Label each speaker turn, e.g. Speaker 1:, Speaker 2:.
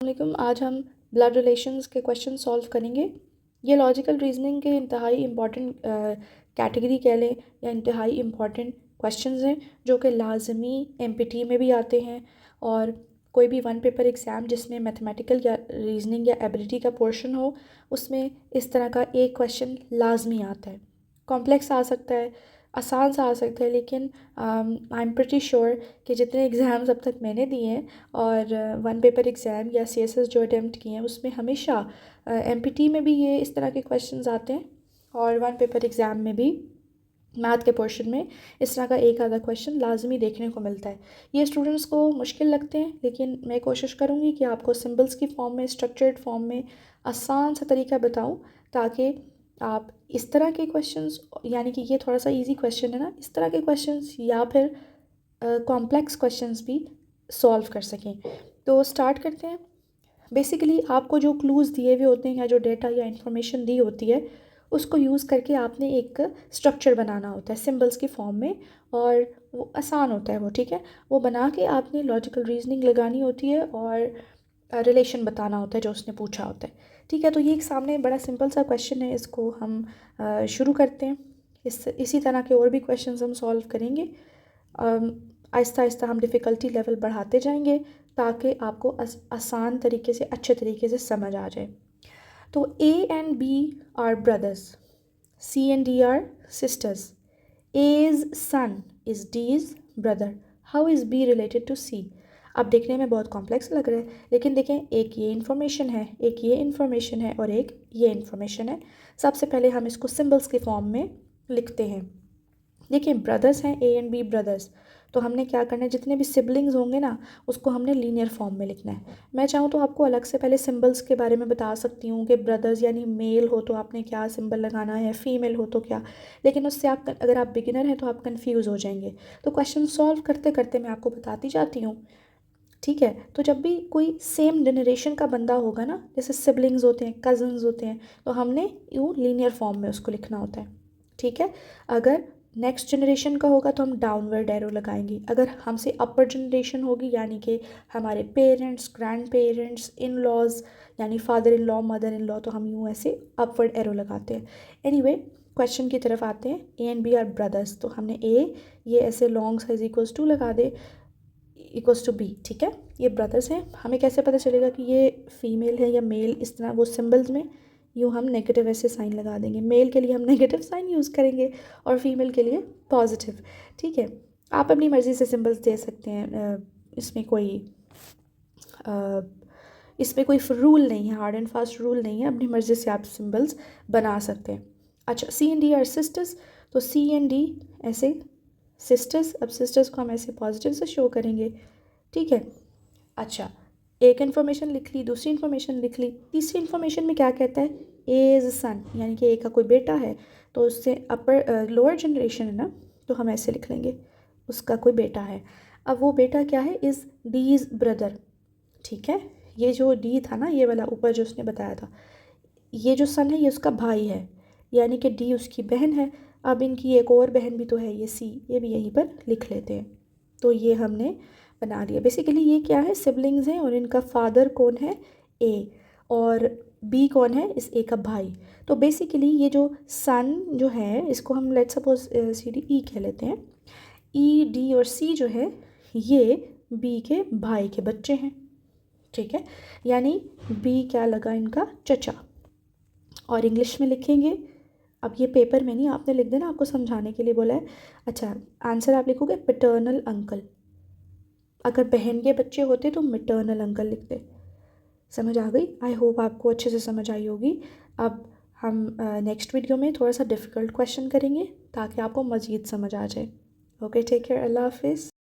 Speaker 1: वालेकुम। आज हम ब्लड रिलेशंस के क्वेश्चन सॉल्व करेंगे। ये लॉजिकल रीजनिंग के इंतहाई इम्पॉर्टेंट कैटेगरी कह लें या इंतहाई इम्पॉर्टेंट क्वेश्चंस हैं जो कि लाजमी एमपीटी में भी आते हैं और कोई भी वन पेपर एग्ज़ाम जिसमें मैथमेटिकल या रीजनिंग या एबिलिटी का पोर्शन हो उसमें इस तरह का एक क्वेश्चन लाजमी आता है। कॉम्प्लेक्स आ सकता है, आसान सा आ सकता है, लेकिन आई एम प्रिटी श्योर कि जितने एग्ज़ाम्स अब तक मैंने दिए हैं और वन पेपर एग्ज़ाम या सीएसएस जो अटैम्प्ट किए हैं उसमें हमेशा एमपीटी में भी ये इस तरह के क्वेश्चंस आते हैं और वन पेपर एग्ज़ाम में भी मैथ के पोर्शन में इस तरह का एक आधा क्वेश्चन लाजमी देखने को मिलता है। ये स्टूडेंट्स को मुश्किल लगते हैं, लेकिन मैं कोशिश करूँगी कि आपको सिंबल्स की फॉर्म में, स्ट्रक्चर्ड फॉर्म में आसान सा तरीका बताऊँ ताकि आप इस तरह के क्वेश्चंस, यानी कि ये थोड़ा सा इजी क्वेश्चन है ना, इस तरह के क्वेश्चंस या फिर कॉम्प्लेक्स क्वेश्चंस भी सॉल्व कर सकें। तो स्टार्ट करते हैं। बेसिकली आपको जो क्लूज़ दिए हुए होते हैं या जो डेटा या इंफॉर्मेशन दी होती है उसको यूज़ करके आपने एक स्ट्रक्चर बनाना होता है सिंबल्स की फॉर्म में, और वो आसान होता है वो, ठीक है। वो बना के आपने लॉजिकल रीजनिंग लगानी होती है और रिलेशन बताना होता है जो उसने पूछा होता है, ठीक है। तो ये एक सामने बड़ा सिंपल सा क्वेश्चन है, इसको हम शुरू करते हैं। इसी तरह के और भी क्वेश्चन हम सॉल्व करेंगे। आहिस्ता आहिस्ता हम डिफ़िकल्टी लेवल बढ़ाते जाएंगे ताकि आपको आसान तरीके से, अच्छे तरीके से समझ आ जाए। तो A and B are brothers, C and D are sisters, A's son is D's brother, how is B related to C? अब देखने में बहुत कॉम्प्लेक्स लग रहा है, लेकिन देखें, एक ये इन्फॉर्मेशन है, एक ये इन्फॉर्मेशन है और एक ये इन्फॉर्मेशन है। सबसे पहले हम इसको सिंबल्स के फॉर्म में लिखते हैं। देखिए, ब्रदर्स हैं, ए एंड बी ब्रदर्स, तो हमने क्या करना है, जितने भी सिबलिंग्स होंगे ना उसको हमने लीनियर फॉर्म में लिखना है। मैं चाहूँ तो आपको अलग से पहले सिंबल्स के बारे में बता सकती हूँ कि ब्रदर्स यानी मेल हो तो आपने क्या सिंबल लगाना है, फीमेल हो तो क्या, लेकिन उससे आप, अगर आप बिगिनर हैं तो आप कन्फ्यूज़ हो जाएंगे। तो क्वेश्चन सॉल्व करते करते मैं आपको बताती जाती हूँ, ठीक है। तो जब भी कोई सेम जनरेशन का बंदा होगा ना, जैसे सिबलिंग्स होते हैं, कज़न्स होते हैं, तो हमने यूँ लीनियर फॉर्म में उसको लिखना होता है, ठीक है। अगर नेक्स्ट जनरेशन का होगा तो हम डाउनवर्ड एरो लगाएंगे। अगर हमसे अपर जनरेशन होगी, यानी कि हमारे parents, grandparents, in laws यानी father in law, mother in law, तो हम यूँ ऐसे अपवर्ड एरो लगाते हैं। एनीवे, क्वेश्चन की तरफ आते हैं। A and B are brothers, तो हमने ए ये ऐसे लॉन्ग साइज इक्वल्स टू लगा दे, इक्वल्स टू बी, ठीक है। ये ब्रदर्स हैं। हमें कैसे पता चलेगा कि ये फीमेल है या मेल? इस तरह वो सिंबल्स में यूँ हम नेगेटिव ऐसे साइन लगा देंगे। मेल के लिए हम नेगेटिव साइन यूज़ करेंगे और फीमेल के लिए पॉजिटिव, ठीक है। आप अपनी मर्ज़ी से सिंबल्स दे सकते हैं, इसमें कोई रूल नहीं है, हार्ड एंड फास्ट रूल नहीं है, अपनी मर्ज़ी से आप सिंबल्स बना सकते हैं। अच्छा, सी एंड डी आर सिस्टर्स, तो सी एंड डी ऐसे सिस्टर्स। अब सिस्टर्स को हम ऐसे पॉजिटिव से शो करेंगे, ठीक है। अच्छा, एक इन्फॉर्मेशन लिख ली, दूसरी इन्फॉर्मेशन लिख ली, तीसरी इन्फॉर्मेशन में क्या कहता है, ए इज़ सन, यानी कि ए का कोई बेटा है, तो उससे अपर लोअर जनरेशन है ना, तो हम ऐसे लिख लेंगे उसका कोई बेटा है। अब वो बेटा क्या है, इज़ डीज ब्रदर, ठीक है। ये जो डी था ना, ये वाला ऊपर जो उसने बताया था, ये जो सन है ये उसका भाई है, यानी कि डी उसकी बहन है। अब इनकी एक और बहन भी तो है, ये सी, ये भी यहीं पर लिख लेते हैं। तो ये हमने बना लिया। बेसिकली ये क्या है, सिबलिंग्स हैं और इनका फादर कौन है, ए, और बी कौन है, इस ए का भाई। तो बेसिकली ये जो सन जो है इसको हम let's suppose C D E कह लेते हैं। ई, डी और सी जो है ये बी के भाई के बच्चे हैं, ठीक है। यानी बी क्या लगा, इनका चचा। और इंग्लिश में लिखेंगे, अब ये पेपर में नहीं, आपने लिख देना, आपको समझाने के लिए बोला है। अच्छा, आंसर आप लिखोगे पैटर्नल अंकल। अगर बहन के बच्चे होते तो मैटरनल अंकल लिखते। समझ आ गई? आई होप आपको अच्छे से समझ आई होगी। अब हम नेक्स्ट वीडियो में थोड़ा सा डिफ़िकल्ट क्वेश्चन करेंगे ताकि आपको मज़ीद समझ आ जाए। ओके, टेक केयर, अल्लाह हाफिज़।